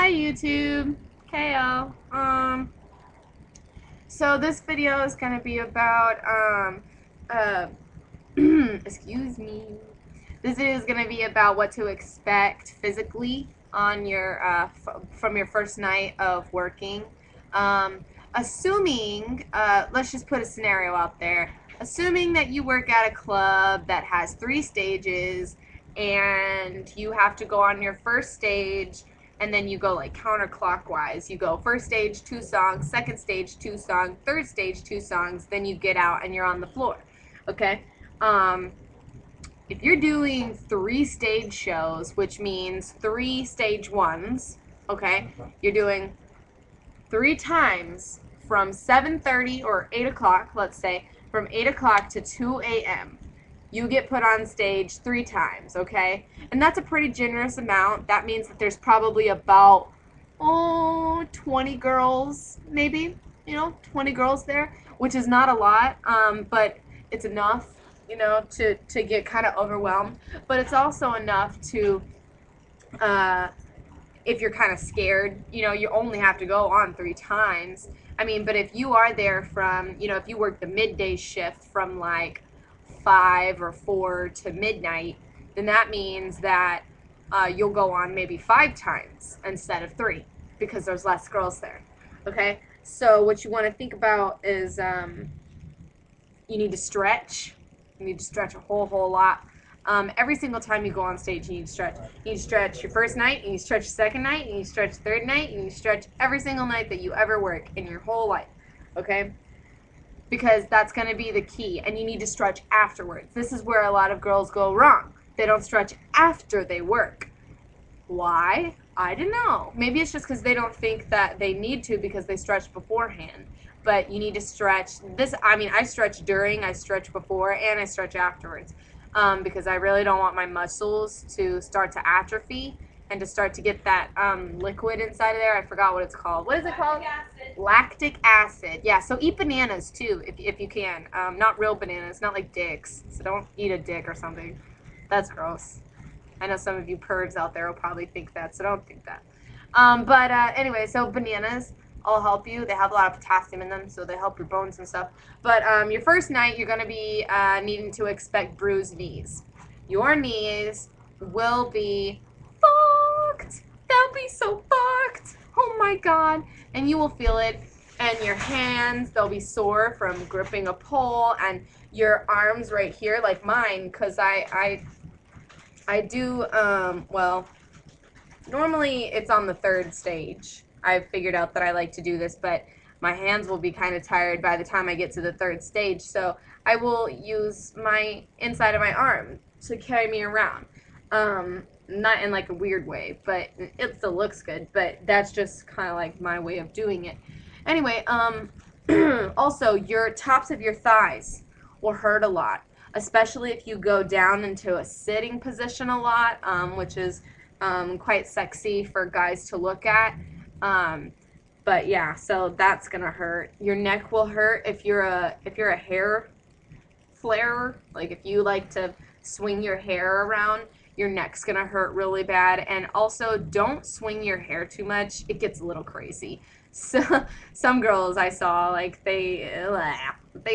Hi YouTube. KO. So this video is gonna be about excuse me. This is gonna be about what to expect physically on your from your first night of working. Assuming let's just put a scenario out there. Assuming that you work at a club that has 3 stages and you have to go on your first stage and then you go like counterclockwise. You go first stage 2 songs, second stage 2 songs, third stage 2 songs, then you get out and you're on the floor. Okay? If you're doing 3 stage shows, which means 3 stage 1s, okay? You're doing 3 times from 7:30 or 8 o'clock, let's say, from 8 o'clock to 2 a.m. You get put on stage 3 times, okay? And that's a pretty generous amount. That means that there's probably about 20 girls, maybe, 20 girls there, which is not a lot, but it's enough, to get kind of overwhelmed. But it's also enough to, if you're kind of scared, you only have to go on 3 times. I mean, but if you are there from, if you work the midday shift from like 5 or 4 to midnight, then that means that you'll go on maybe 5 times instead of 3 because there's less girls there. Okay? So what you want to think about is you need to stretch. You need to stretch a whole lot. Every single time you go on stage, you need to stretch. You need to stretch your first night, you need to stretch your second night, you need to stretch the third night, you need to stretch every single night that you ever work in your whole life. Okay? Because that's going to be the key, and you need to stretch afterwards. This is where a lot of girls go wrong. They don't stretch after they work. Why? I don't know. Maybe it's just because they don't think that they need to because they stretch beforehand. But you need to stretch this. I mean, I stretch during, I stretch before, and I stretch afterwards because I really don't want my muscles to start to atrophy and to start to get that liquid inside of there. I forgot what it's called. What is it called? Lactic acid. Yeah, so eat bananas too if you can. Not real bananas, not like dicks. So don't eat a dick or something. That's gross. I know some of you pervs out there will probably think that, so don't think that. Anyway, so bananas will help you. They have a lot of potassium in them, so they help your bones and stuff. But your first night, you're going to be needing to expect bruised knees. Your knees will be fucked. They'll be so fucked. Oh my god. And you will feel it. And your hands, they'll be sore from gripping a pole. And your arms right here, like mine, because I do, well, normally it's on the 3rd stage. I've figured out that I like to do this, but my hands will be kind of tired by the time I get to the 3rd stage. So I will use my inside of my arm to carry me around. Not in like a weird way, but it still looks good, but that's just kind of like my way of doing it. Anyway, also your tops of your thighs will hurt a lot, especially if you go down into a sitting position a lot, which is quite sexy for guys to look at. But yeah, so that's gonna hurt. Your neck will hurt if you're a hair flarer, like if you like to swing your hair around, your neck's gonna hurt really bad. And also, don't swing your hair too much. It gets a little crazy. So some girls I saw, like they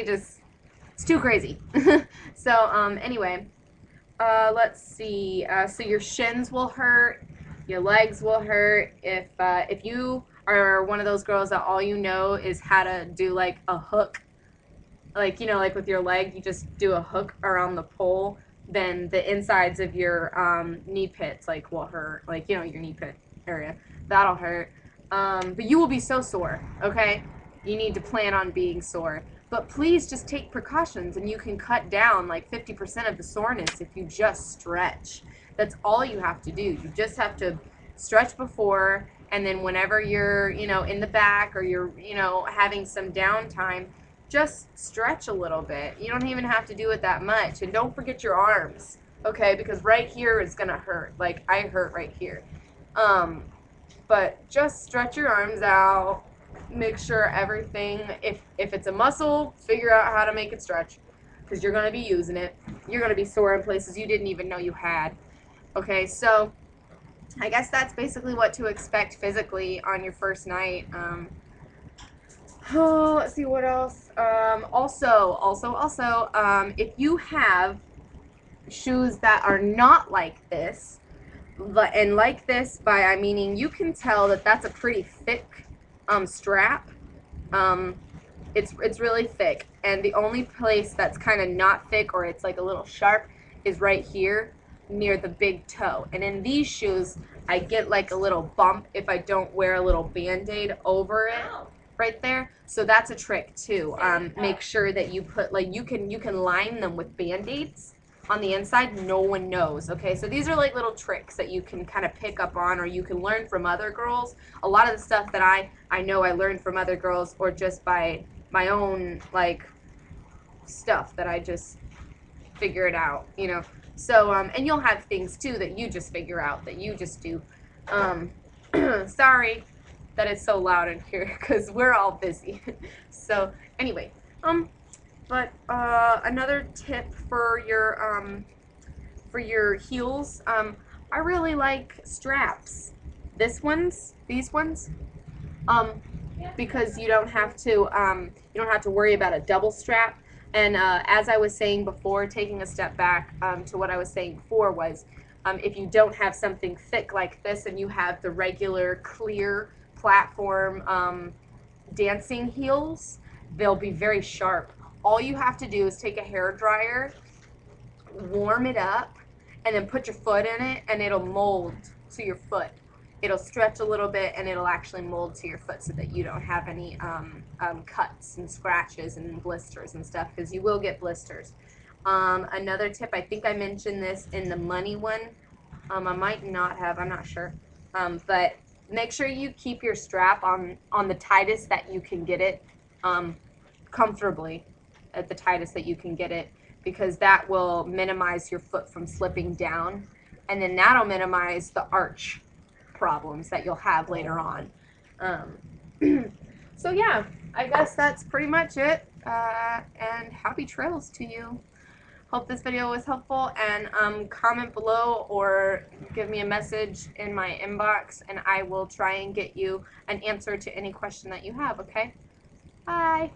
just, it's too crazy. So anyway, let's see. So your shins will hurt, your legs will hurt. If you are one of those girls that all you know is how to do like a hook, like like with your leg, you just do a hook around the pole, then the insides of your knee pits like will hurt, like your knee pit area, that'll hurt. But you will be so sore. Okay, you need to plan on being sore. But please just take precautions, and you can cut down like 50% of the soreness if you just stretch. That's all you have to do. You just have to stretch before, and then whenever you're, in the back or you're, having some downtime, just stretch a little bit. You don't even have to do it that much. And don't forget your arms, okay? Because right here is going to hurt. Like, I hurt right here. But just stretch your arms out. Make sure everything, if it's a muscle, figure out how to make it stretch, because you're going to be using it. You're going to be sore in places you didn't even know you had. Okay, so I guess that's basically what to expect physically on your first night. Oh, let's see what else. Also, if you have shoes that are not like this, and like this by I meaning you can tell that that's a pretty thick strap. Um, it's really thick, and the only place that's kind of not thick or it's like a little sharp is right here near the big toe. And in these shoes, I get like a little bump if I don't wear a little band-aid over it right there. So that's a trick too. Make sure that you put like you can line them with band-aids on the inside. No one knows. Okay, so these are like little tricks that you can kind of pick up on, or you can learn from other girls. A lot of the stuff that I know I learned from other girls, or just by my own like stuff that I just figure it out, you know. So and you'll have things too that you just figure out, that you just do. Sorry that it's so loud in here because we're all busy. So anyway, but another tip for your heels, I really like straps. These ones, because you don't have to worry about a double strap. And as I was saying before, taking a step back to what I was saying before was, if you don't have something thick like this and you have the regular clear platform dancing heels, they'll be very sharp. All you have to do is take a hair dryer, warm it up, and then put your foot in it, and it'll mold to your foot. It'll stretch a little bit, and it'll actually mold to your foot so that you don't have any cuts and scratches and blisters and stuff, because you will get blisters. Another tip, I think I mentioned this in the money one. I might not have, I'm not sure. But make sure you keep your strap on the tightest that you can get it, comfortably at the tightest that you can get it, because that will minimize your foot from slipping down, and then that'll minimize the arch problems that you'll have later on. So yeah, I guess that's pretty much it, and happy trails to you. Hope this video was helpful, and comment below or give me a message in my inbox, and I will try and get you an answer to any question that you have, okay? Bye!